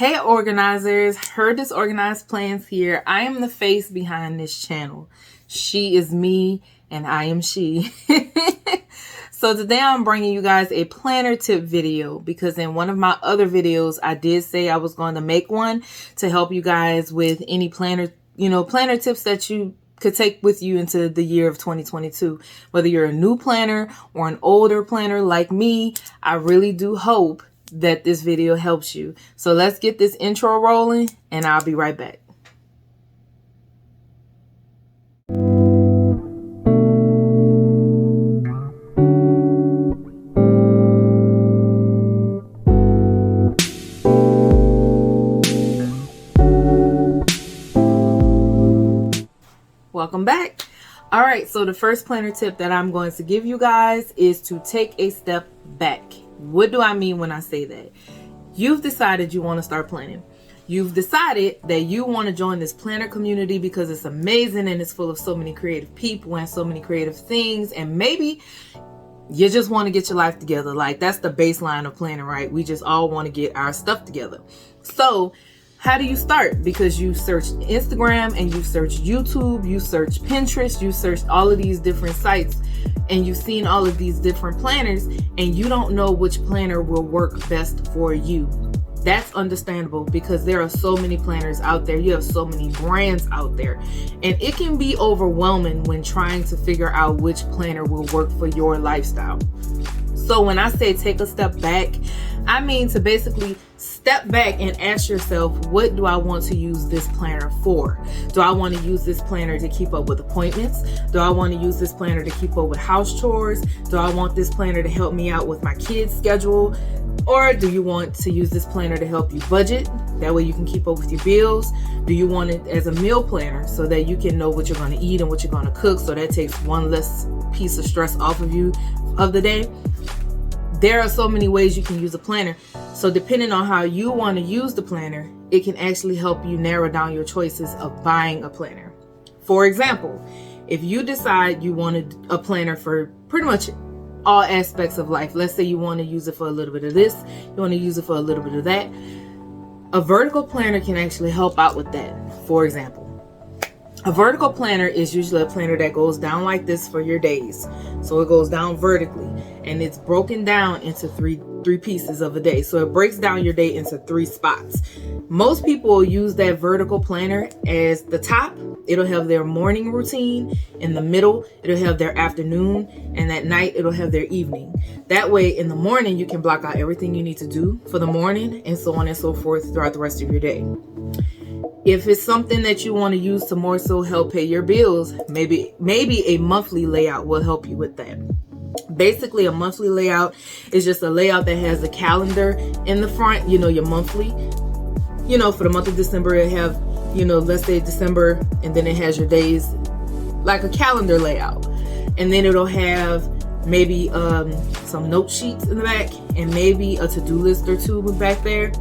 Hey organizers, her Disorganized Plans here. I am the face behind this channel. She is me and I am she. So today I'm bringing you guys a planner tip video because in one of my other videos I did say I was going to make one to help you guys with any planner tips that you could take with you into the year of 2022. Whether you're a new planner or an older planner like me, I really do hope that this video helps you. So let's get this intro rolling and I'll be right back. Welcome back. All right, so the first planner tip that I'm going to give you guys is to take a step back. What do I mean when I say that? You've decided you want to start planning. You've decided that you want to join this planner community because it's amazing and it's full of so many creative people and so many creative things. And maybe you just want to get your life together. Like, that's the baseline of planning, right? We just all want to get our stuff together. So how do you start? Because you searched Instagram and you searched YouTube, you searched Pinterest, you searched all of these different sites and you've seen all of these different planners and you don't know which planner will work best for you. That's understandable because there are so many planners out there. You have so many brands out there and it can be overwhelming when trying to figure out which planner will work for your lifestyle. So when I say take a step back, I mean to basically step back and ask yourself, what do I want to use this planner for? Do I want to use this planner to keep up with appointments? Do I want to use this planner to keep up with house chores? Do I want this planner to help me out with my kids' schedule? Or do you want to use this planner to help you budget? That way you can keep up with your bills. Do you want it as a meal planner so that you can know what you're going to eat and what you're going to cook, so that takes one less piece of stress off of you of the day? There are so many ways you can use a planner. So depending on how you want to use the planner, it can actually help you narrow down your choices of buying a planner. For example, if you decide you wanted a planner for pretty much all aspects of life, let's say you want to use it for a little bit of this, you want to use it for a little bit of that, a vertical planner can actually help out with that. For example, a vertical planner is usually a planner that goes down like this for your days. So it goes down vertically and it's broken down into three pieces of a day. So it breaks down your day into 3 spots. Most people will use that vertical planner as the top. It'll have their morning routine. In the middle, it'll have their afternoon, and at night it'll have their evening. That way in the morning you can block out everything you need to do for the morning and so on and so forth throughout the rest of your day. If it's something that you want to use to more so help pay your bills, maybe a monthly layout will help you with that. Basically, a monthly layout is just a layout that has a calendar in the front, your monthly. For the month of December, it have, let's say December, and then it has your days, like a calendar layout. And then it'll have maybe some note sheets in the back and maybe a to-do list or 2 back there.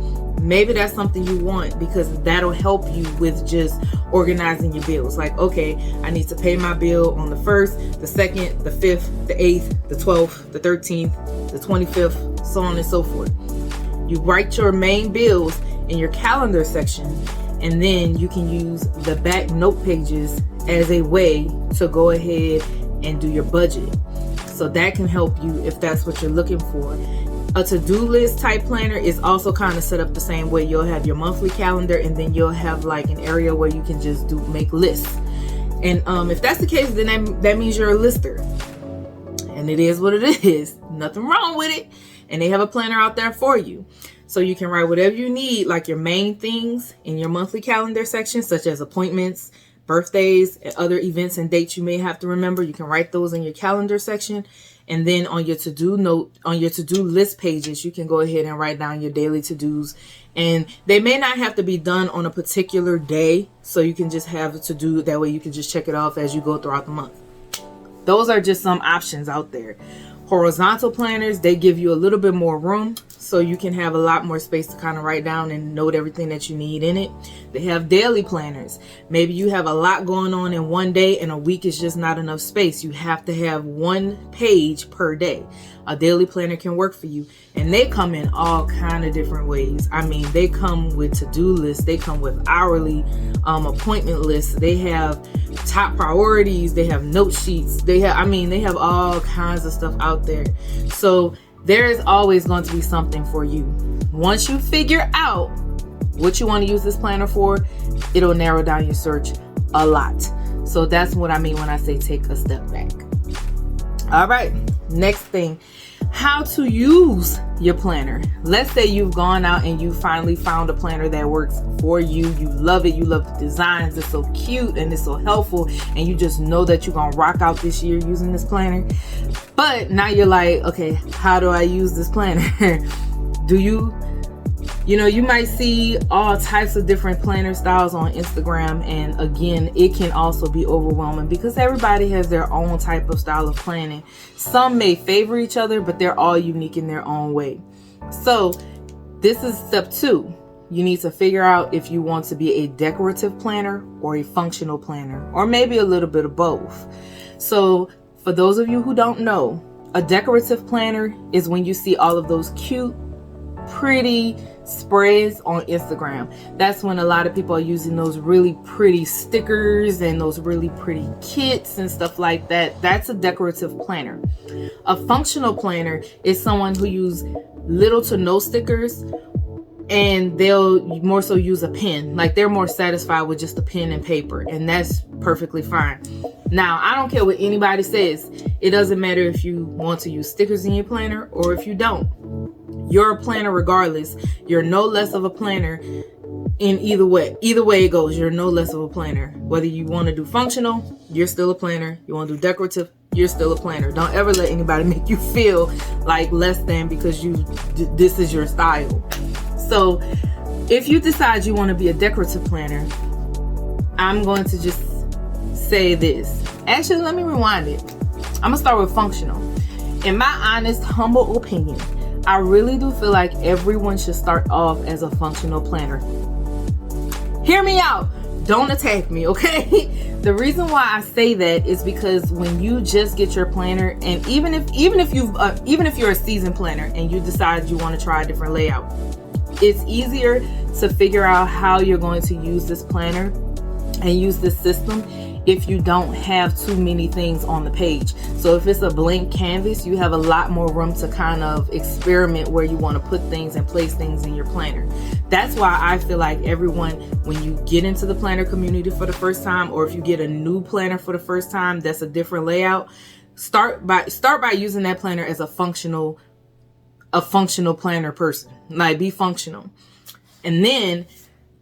Maybe that's something you want because that'll help you with just organizing your bills. Like, okay, I need to pay my bill on the 1st, the 2nd, the 5th, the 8th, the 12th, the 13th, the 25th, so on and so forth. You write your main bills in your calendar section, and then you can use the back note pages as a way to go ahead and do your budget. So that can help you if that's what you're looking for. A to-do list type planner is also kind of set up the same way. You'll have your monthly calendar and then you'll have like an area where you can just make lists. And if that's the case, then that means you're a lister. And it is what it is. Nothing wrong with it. And they have a planner out there for you. So you can write whatever you need, like your main things in your monthly calendar section, such as appointments, birthdays, and other events and dates you may have to remember. You can write those in your calendar section. And then on your to-do list pages, you can go ahead and write down your daily to-dos. And they may not have to be done on a particular day. So you can just have a to-do. That way you can just check it off as you go throughout the month. Those are just some options out there. Horizontal planners, they give you a little bit more room so you can have a lot more space to kind of write down and note everything that you need in it. They have daily planners. Maybe you have a lot going on in one day and a week is just not enough space. You have to have 1 page per day. A daily planner can work for you, and they come in all kind of different ways. I mean, they come with to-do lists, they come with hourly appointment lists, they have top priorities, they have note sheets, they have all kinds of stuff out there. So there is always going to be something for you. Once you figure out what you want to use this planner for, it'll narrow down your search a lot. So that's what I mean when I say take a step back. All right, next thing, how to use your planner. Let's say you've gone out and you finally found a planner that works for you. You love it. You love the designs. It's so cute and it's so helpful. And you just know that you're going to rock out this year using this planner. But now you're like, okay, how do I use this planner? You might see all types of different planner styles on Instagram. And again, it can also be overwhelming because everybody has their own type of style of planning. Some may favor each other, but they're all unique in their own way. So this is step 2. You need to figure out if you want to be a decorative planner or a functional planner, or maybe a little bit of both. So for those of you who don't know, a decorative planner is when you see all of those cute, pretty spreads on Instagram. That's when a lot of people are using those really pretty stickers and those really pretty kits and stuff like that. That's a decorative planner. A functional planner is someone who uses little to no stickers, and they'll more so use a pen. Like they're more satisfied with just a pen and paper, and that's perfectly fine. Now, I don't care what anybody says. It doesn't matter if you want to use stickers in your planner or if you don't. You're a planner regardless. You're no less of a planner in either way. Either way it goes, you're no less of a planner. Whether you want to do functional, you're still a planner. You want to do decorative, you're still a planner. Don't ever let anybody make you feel like less than because this is your style. So if you decide you want to be a decorative planner, I'm going to just say this. Actually, let me rewind it. I'm going to start with functional. In my honest, humble opinion, I really do feel like everyone should start off as a functional planner. Hear me out. Don't attack me, okay? The reason why I say that is because when you just get your planner, and even if you're a seasoned planner and you decide you want to try a different layout, it's easier to figure out how you're going to use this planner and use this system if you don't have too many things on the page. So if it's a blank canvas, you have a lot more room to kind of experiment where you want to put things and place things in your planner. That's why I feel like everyone, when you get into the planner community for the first time, or if you get a new planner for the first time that's a different layout, start by using that planner as a functional planner person. Like, be functional. And then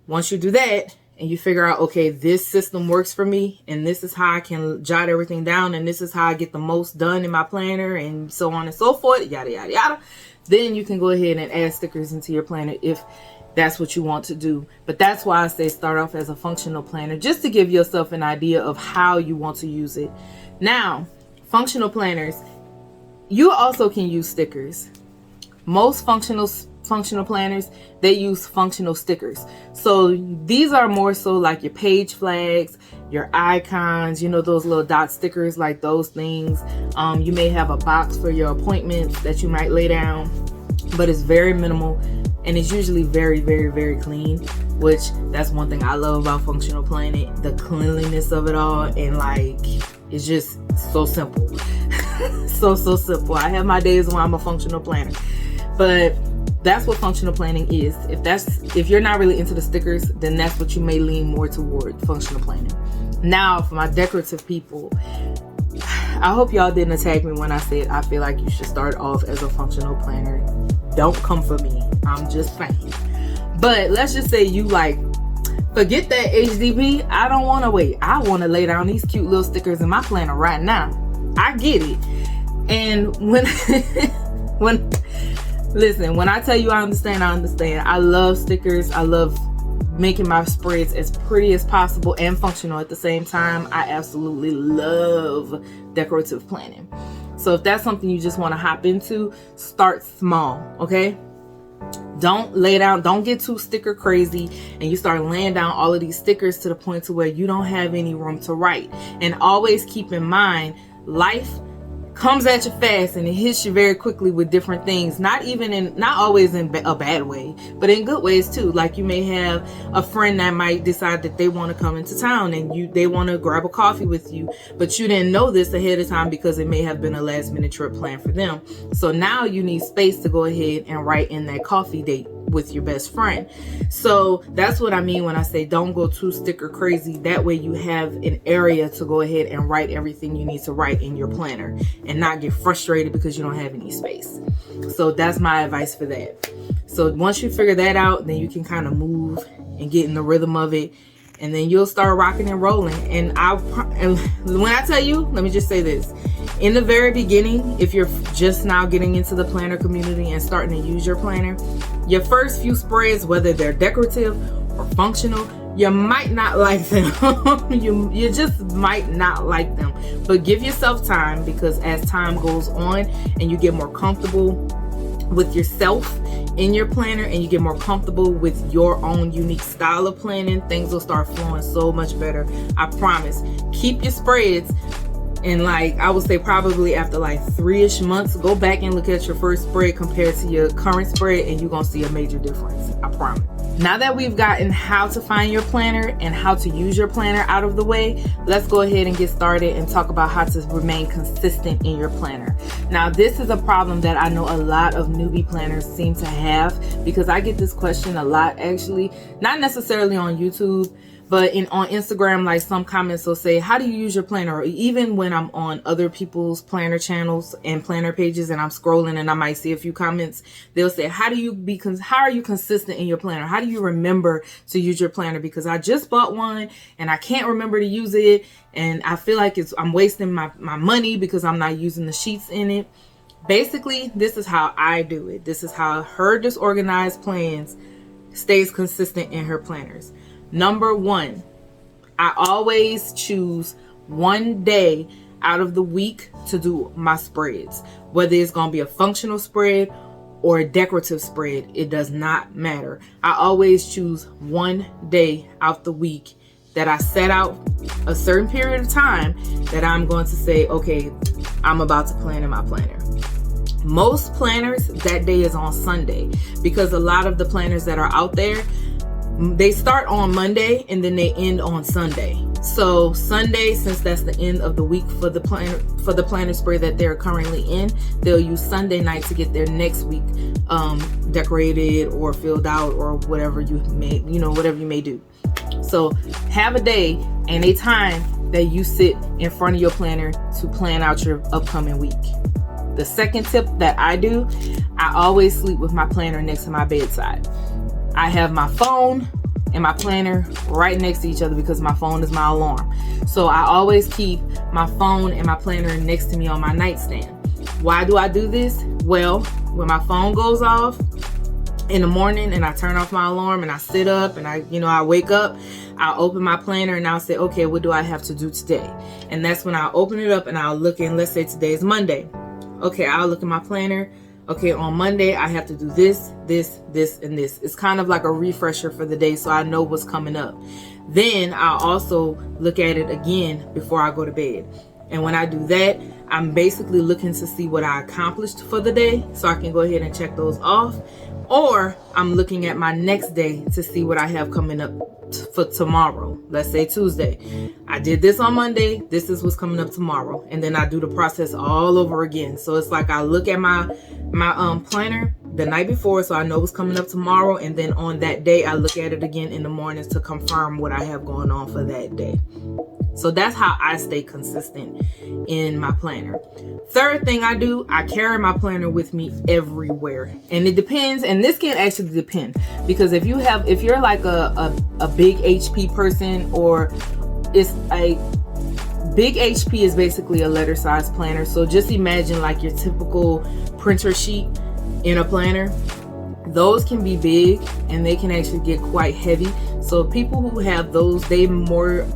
once you do that and you figure out, okay, this system works for me, and this is how I can jot everything down, and this is how I get the most done in my planner, and so on and so forth, yada, yada, yada, then you can go ahead and add stickers into your planner if that's what you want to do. But that's why I say start off as a functional planner, just to give yourself an idea of how you want to use it. Now, functional planners, you also can use stickers. Most functional planners, they use functional stickers. So these are more so like your page flags, your icons, those little dot stickers, like those things. You may have a box for your appointments that you might lay down, but it's very minimal, and it's usually very, very, very clean, which that's one thing I love about functional planning, the cleanliness of it all. And like, it's just so simple. so simple. I have my days when I'm a functional planner, but that's what functional planning is. If you're not really into the stickers, then that's what you may lean more toward, functional planning. Now, for my decorative people, I hope y'all didn't attack me when I said I feel like you should start off as a functional planner. Don't come for me. I'm just saying. But let's just say you forget that HDP. I don't want to wait. I want to lay down these cute little stickers in my planner right now. I get it. And when I tell you I understand. I love stickers. I love making my spreads as pretty as possible and functional at the same time. I absolutely love decorative planning. So if that's something you just want to hop into, start small, okay? Don't get too sticker crazy and you start laying down all of these stickers to the point to where you don't have any room to write. And always keep in mind, life comes at you fast and it hits you very quickly with different things, not always in a bad way, but in good ways too. Like you may have a friend that might decide that they want to come into town and they want to grab a coffee with you, but you didn't know this ahead of time because it may have been a last minute trip planned for them. So now you need space to go ahead and write in that coffee date with your best friend. So that's what I mean when I say don't go too sticker crazy. That way you have an area to go ahead and write everything you need to write in your planner and not get frustrated because you don't have any space. So that's my advice for that. So once you figure that out, then you can kind of move and get in the rhythm of it, and then you'll start rocking and rolling. And when I tell you, let me just say this. In the very beginning, if you're just now getting into the planner community and starting to use your planner, your first few spreads, whether they're decorative or functional, you might not like them. you just might not like them. But give yourself time, because as time goes on and you get more comfortable with yourself in your planner and you get more comfortable with your own unique style of planning, things will start flowing so much better. I promise. Keep your spreads. And I would say probably after 3-ish months, go back and look at your first spread compared to your current spread, and you're going to see a major difference. I promise. Now that we've gotten how to find your planner and how to use your planner out of the way, let's go ahead and get started and talk about how to remain consistent in your planner. Now, this is a problem that I know a lot of newbie planners seem to have, because I get this question a lot, actually, not necessarily on YouTube, but on Instagram. Some comments will say, how do you use your planner? Or even when I'm on other people's planner channels and planner pages and I'm scrolling and I might see a few comments, they'll say, how are you consistent in your planner? How do you remember to use your planner? Because I just bought one and I can't remember to use it, and I feel like I'm wasting my money because I'm not using the sheets in it. Basically, this is how I do it. This is how her Disorganized Plans stays consistent in her planners. Number 1, I always choose one day out of the week to do my spreads. Whether it's going to be a functional spread or a decorative spread, it does not matter. I always choose one day out the week that I set out a certain period of time that I'm going to say, okay, I'm about to plan in my planner. Most planners, that day is on Sunday, because a lot of the planners that are out there, they start on Monday and then they end on Sunday. So Sunday, since that's the end of the week for the planner spread that they're currently in, they'll use Sunday night to get their next week decorated or filled out or whatever you may do. So have a day and a time that you sit in front of your planner to plan out your upcoming week. The second tip that I do, I always sleep with my planner next to my bedside. I have my phone and my planner right next to each other because my phone is my alarm. So I always keep my phone and my planner next to me on my nightstand. Why do I do this? Well, when my phone goes off in the morning and I turn off my alarm and I sit up and I wake up, I'll open my planner and I'll say, okay, what do I have to do today? And that's when I'll open it up and I'll look in, let's say today's Monday. Okay, I'll look at my planner. Okay, on Monday, I have to do this, this, this, and this. It's kind of like a refresher for the day so I know what's coming up. Then I'll also look at it again before I go to bed. And when I do that, I'm basically looking to see what I accomplished for the day so I can go ahead and check those off. Or I'm looking at my next day to see what I have coming up for tomorrow. Let's say Tuesday. I did this on Monday. This is what's coming up tomorrow. And then I do the process all over again. So it's like I look at my planner the night before so I know what's coming up tomorrow. And then on that day, I look at it again in the mornings to confirm what I have going on for that day. So that's how I stay consistent in my planner. Third thing I do, I carry my planner with me everywhere. And it depends, and this can actually depend, because if you're like a big HP person, or it's a big HP is basically a letter size planner. So just imagine like your typical printer sheet in a planner. Those can be big and they can actually get quite heavy. So people who have those, they more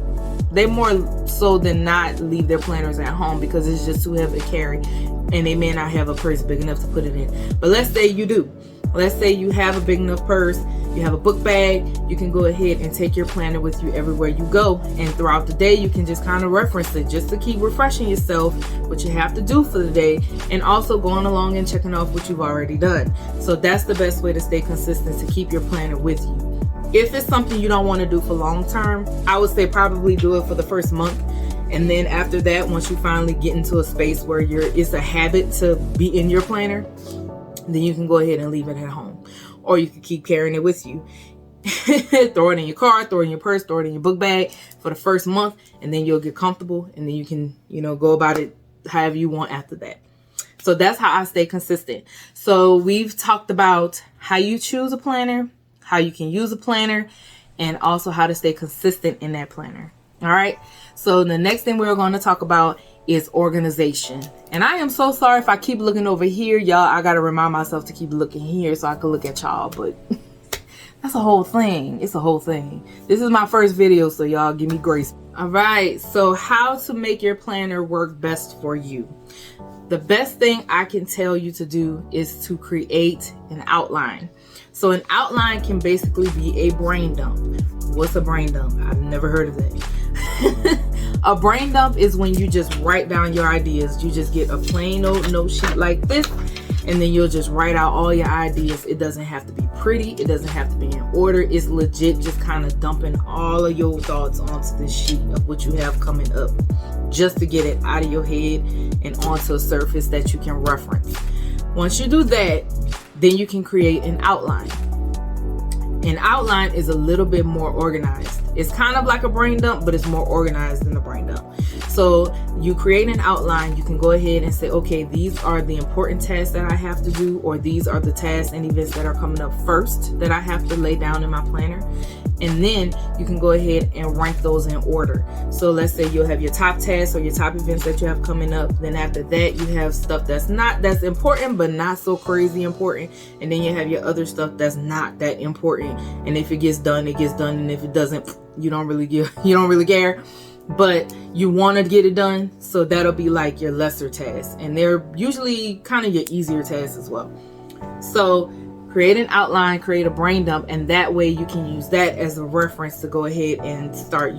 so than not leave their planners at home because it's just too heavy to carry and they may not have a purse big enough to put it in. But let's say you do. Let's say you have a big enough purse, you have a book bag, you can go ahead and take your planner with you everywhere you go. And throughout the day, you can just kind of reference it just to keep refreshing yourself what you have to do for the day, and also going along and checking off what you've already done. So that's the best way to stay consistent, to keep your planner with you. If it's something you don't want to do for long term, I would say probably do it for the first month. And then after that, once you finally get into a space where it's a habit to be in your planner, then you can go ahead and leave it at home. Or you can keep carrying it with you. Throw it in your car, throw it in your purse, throw it in your book bag for the first month, and then you'll get comfortable, and then you can, go about it however you want after that. So that's how I stay consistent. So we've talked about how you choose a planner, how you can use a planner, and also how to stay consistent in that planner. All right. So the next thing we're going to talk about is organization. And I am so sorry if I keep looking over here, y'all. I got to remind myself to keep looking here so I can look at y'all, but that's a whole thing. It's a whole thing. This is my first video, so y'all give me grace. All right. So how to make your planner work best for you. The best thing I can tell you to do is to create an outline. So an outline can basically be a brain dump. What's a brain dump? I've never heard of that. A brain dump is when you just write down your ideas. You just get a plain old note sheet like this, and then you'll just write out all your ideas. It doesn't have to be pretty. It doesn't have to be in order. It's legit just kind of dumping all of your thoughts onto this sheet of what you have coming up, just to get it out of your head and onto a surface that you can reference. Once you do that, then you can create an outline. An outline is a little bit more organized. It's kind of like a brain dump, but it's more organized than a brain dump. So you create an outline. You can go ahead and say, okay, these are the important tasks that I have to do, or these are the tasks and events that are coming up first that I have to lay down in my planner. And then you can go ahead and rank those in order. So let's say you'll have your top tasks or your top events that you have coming up. Then after that, you have stuff that's important, but not so crazy important. And then you have your other stuff that's not that important. And if it gets done, it gets done. And if it doesn't, you don't really care. But you want to get it done. So that'll be like your lesser tasks. And they're usually kind of your easier tasks as well. So create an outline, create a brain dump, and that way you can use that as a reference to go ahead and start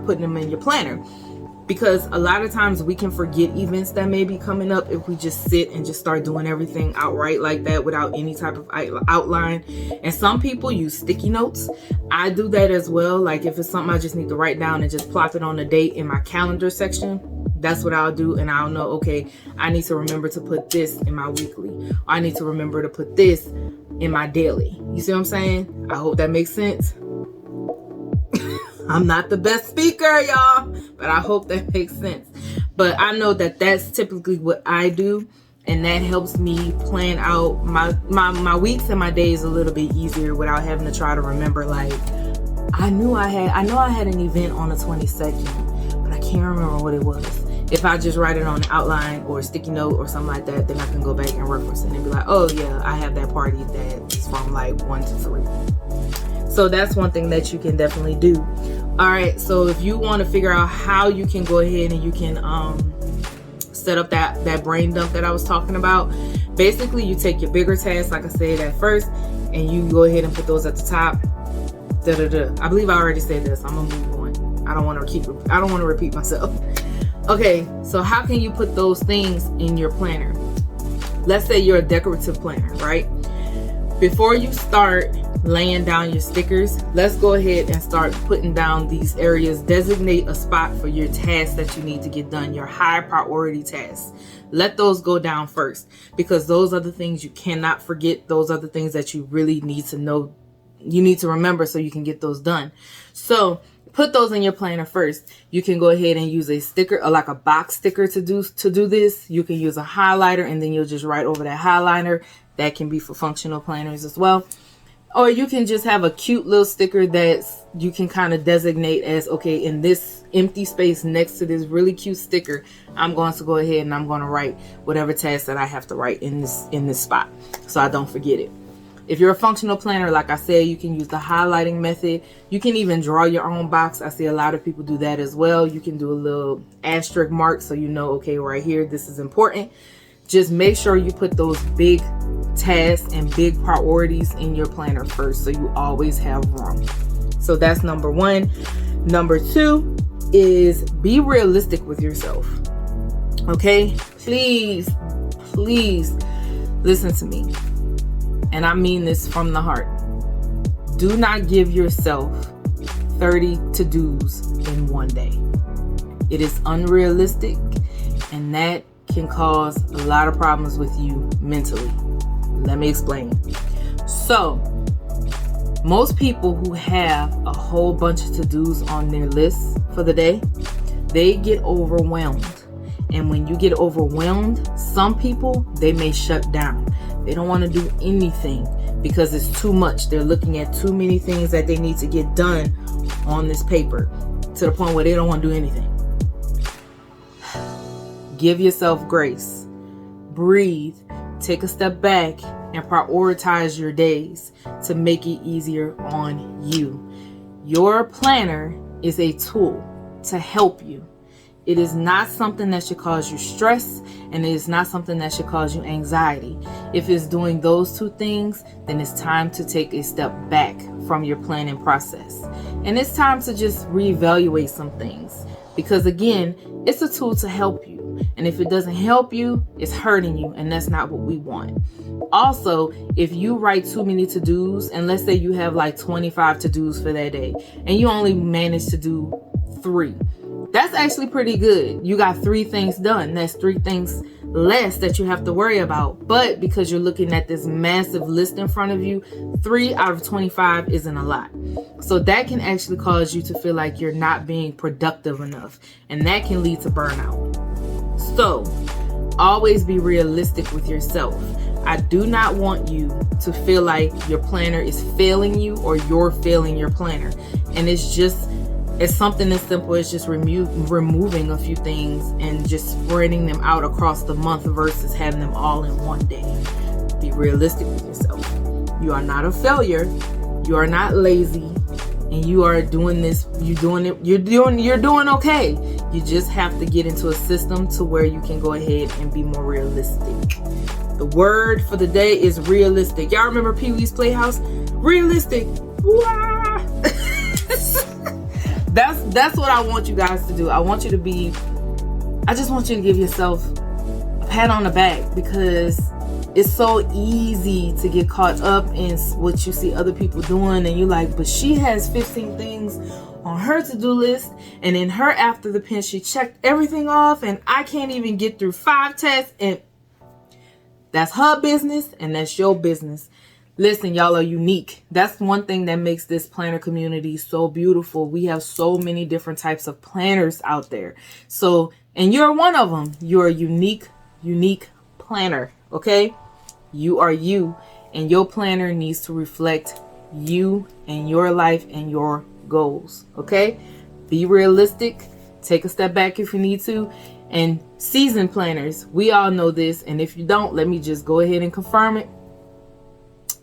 putting them in your planner. Because a lot of times we can forget events that may be coming up if we just sit and just start doing everything outright like that without any type of outline. And some people use sticky notes. I do that as well. Like if it's something I just need to write down and just plop it on the date in my calendar section, that's what I'll do. And I'll know, okay, I need to remember to put this in my weekly. Or I need to remember to put this in my daily. You see what I'm saying? I hope that makes sense. I'm not the best speaker, y'all, but I hope that makes sense. But I know that that's typically what I do, and that helps me plan out my weeks and my days a little bit easier without having to try to remember. Like, I know I had an event on the 22nd, but I can't remember what it was. If I just write it on an outline or a sticky note or something like that, then I can go back and reference it and be like, oh yeah, I have that party that is from like 1 to 3. So that's one thing that you can definitely do. All right, so if you want to figure out how you can go ahead and you can set up that brain dump that I was talking about, basically you take your bigger tasks, like I said at first, and you go ahead and put those at the top. I believe I already said this. I'm gonna move on. I don't want to repeat myself. Okay, so how can you put those things in your planner? Let's say you're a decorative planner, right? Before you start laying down your stickers, let's go ahead and start putting down these areas. Designate a spot for your tasks that you need to get done, your high priority tasks. Let those go down first, because those are the things you cannot forget. Those are the things that you really need to know, you need to remember so you can get those done. So put those in your planner first. You can go ahead and use a sticker, or like a box sticker to do this. You can use a highlighter, and then you'll just write over that highlighter. That can be for functional planners as well. Or you can just have a cute little sticker that you can kind of designate as, okay, in this empty space next to this really cute sticker, I'm going to go ahead and I'm going to write whatever task that I have to write in this spot, so I don't forget it. If you're a functional planner, like I said, you can use the highlighting method. You can even draw your own box. I see a lot of people do that as well. You can do a little asterisk mark so you know, okay, right here, this is important. Just make sure you put those big tasks and big priorities in your planner first, so you always have room. So that's number one. Number two is be realistic with yourself. Okay? Please listen to me. And I mean this from the heart. Do not give yourself 30 to-dos in one day. It is unrealistic, and that can cause a lot of problems with you mentally. Let me explain. So, most people who have a whole bunch of to-dos on their list for the day, they get overwhelmed. And when you get overwhelmed, some people, they may shut down. They don't want to do anything because it's too much. They're looking at too many things that they need to get done on this paper to the point where they don't want to do anything. Give yourself grace. Breathe. Take a step back and prioritize your days to make it easier on you. Your planner is a tool to help you. It is not something that should cause you stress, and it is not something that should cause you anxiety. If it's doing those two things, then it's time to take a step back from your planning process. And it's time to just reevaluate some things. Because again, it's a tool to help you. And if it doesn't help you, it's hurting you. And that's not what we want. Also, if you write too many to-dos, and let's say you have like 25 to-dos for that day, and you only manage to do 3, that's actually pretty good. You got 3 things done. That's 3 things less that you have to worry about. But because you're looking at this massive list in front of you, 3 out of 25 isn't a lot. So that can actually cause you to feel like you're not being productive enough. And that can lead to burnout. So always be realistic with yourself. I do not want you to feel like your planner is failing you or you're failing your planner. And it's something as simple as just removing a few things and just spreading them out across the month versus having them all in one day. Be realistic with yourself. You are not a failure. You are not lazy, and you are doing this. You're doing okay. You just have to get into a system to where you can go ahead and be more realistic. The word for the day is realistic. Y'all remember Pee-wee's Playhouse? Realistic. Wah! That's what I want you guys to do. I just want you to give yourself a pat on the back, because it's so easy to get caught up in what you see other people doing, and you're like, but she has 15 things on her to-do list, and in her after the pen she checked everything off, and I can't even get through 5 tests. And that's her business, and that's your business. Listen, y'all are unique. That's one thing that makes this planner community so beautiful. We have so many different types of planners out there. So, and you're one of them. You're a unique planner, okay? You are you, and your planner needs to reflect you and your life and your goals, okay? Be realistic. Take a step back if you need to. And season planners, we all know this, and if you don't, let me just go ahead and confirm it.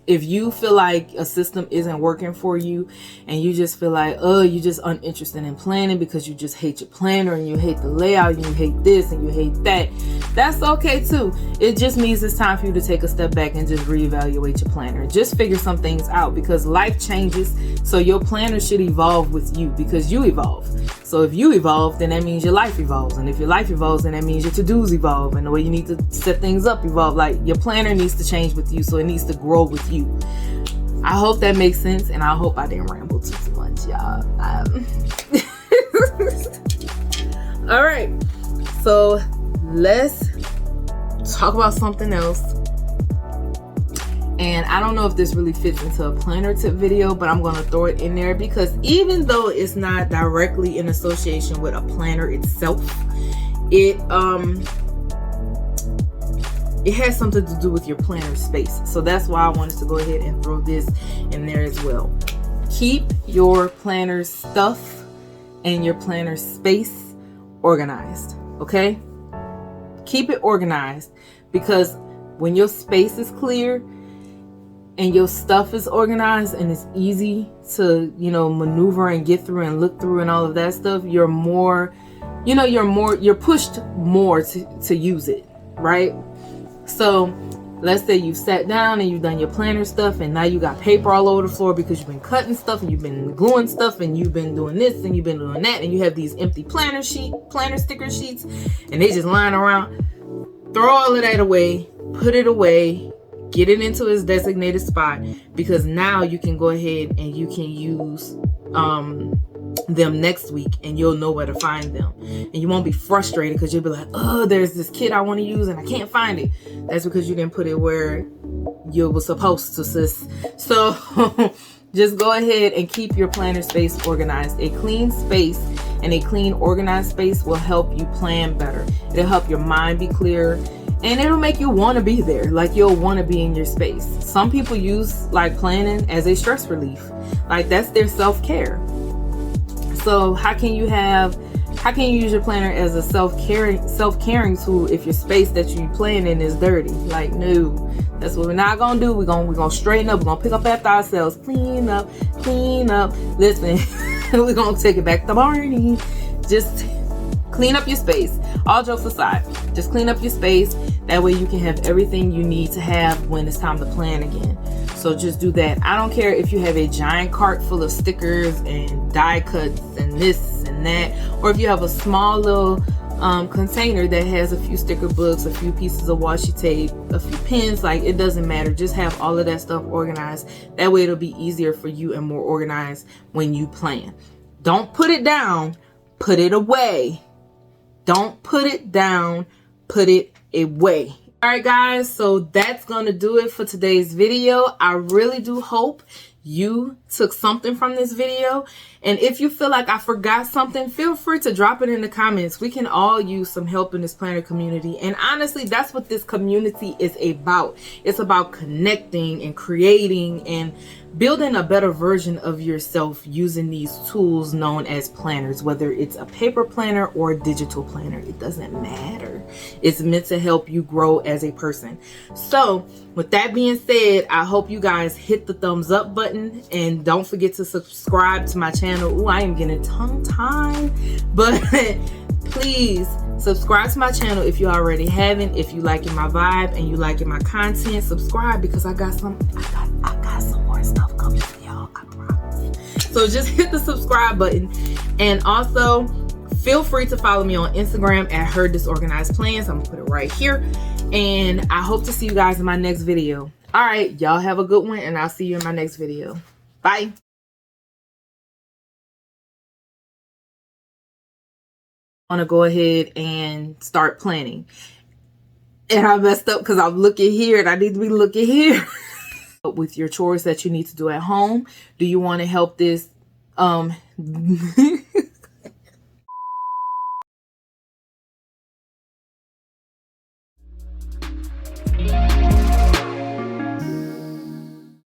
If you feel like a system isn't working for you, and you just feel like, you're just uninterested in planning because you just hate your planner and you hate the layout and you hate this and you hate that, that's okay too. It just means it's time for you to take a step back and just reevaluate your planner. Just figure some things out, because life changes. So your planner should evolve with you, because you evolve. So if you evolve, then that means your life evolves. And if your life evolves, then that means your to-dos evolve. And the way you need to set things up evolve. Like, your planner needs to change with you, so it needs to grow with you. I hope that makes sense, and I hope I didn't ramble too much, y'all. All right, so let's talk about something else. And I don't know if this really fits into a planner tip video, but I'm going to throw it in there, because even though it's not directly in association with a planner itself, it has something to do with your planner space. So that's why I wanted to go ahead and throw this in there as well. Keep your planner stuff and your planner space organized, okay? Keep it organized, because when your space is clear and your stuff is organized and it's easy to, maneuver and get through and look through and all of that stuff, you're pushed more to use it, right? So let's say you've sat down and you've done your planner stuff, and now you got paper all over the floor because you've been cutting stuff and you've been gluing stuff and you've been doing this and you've been doing that, and you have these empty planner sticker sheets, and they just lying around. Throw all of that away, put it away, get it into its designated spot, because now you can go ahead and you can use them next week, and you'll know where to find them, and you won't be frustrated because you'll be like, oh, there's this kit I want to use and I can't find it. That's because you didn't put it where you were supposed to, sis. So just go ahead and keep your planner space organized. A clean space and a clean, organized space will help you plan better. It'll help your mind be clear, and it'll make you want to be there. Like, you'll want to be in your space. Some people use like planning as a stress relief. Like, that's their self-care. So how can you use your planner as a self-caring tool if your space that you plan in is dirty? Like, no, that's what we're not gonna do. We're gonna straighten up. We're gonna pick up after ourselves. Clean up. Listen, we're gonna take it back to Barney. Just clean up your space. All jokes aside, just clean up your space. That way you can have everything you need to have when it's time to plan again. So just do that. I don't care if you have a giant cart full of stickers and die cuts and this and that, or if you have a small little container that has a few sticker books, a few pieces of washi tape, a few pins. Like, it doesn't matter. Just have all of that stuff organized. That way it'll be easier for you and more organized when you plan. Don't put it down, put it away. Don't put it down, put it away. All right, guys, so that's gonna do it for today's video. I really do hope you took something from this video, and if you feel like I forgot something, feel free to drop it in the comments. We can all use some help in this planner community, and honestly, that's what this community is about. It's about connecting and creating and building a better version of yourself using these tools known as planners, whether it's a paper planner or a digital planner. It doesn't matter. It's meant to help you grow as a person. So with that being said, I hope you guys hit the thumbs up button, and don't forget to subscribe to my channel. Ooh, I am getting tongue-tied, but please subscribe to my channel if you already haven't. If you liking my vibe and you liking my content, subscribe, because I got some more stuff coming for y'all, I promise. So just hit the subscribe button, and also feel free to follow me on Instagram at Her Disorganized Plans. I'm gonna put it right here, and I hope to see you guys in my next video. All right, y'all have a good one, and I'll see you in my next video. Bye. I want to go ahead and start planning, and I messed up because I'm looking here and I need to be looking here. With your chores that you need to do at home, do you want to help this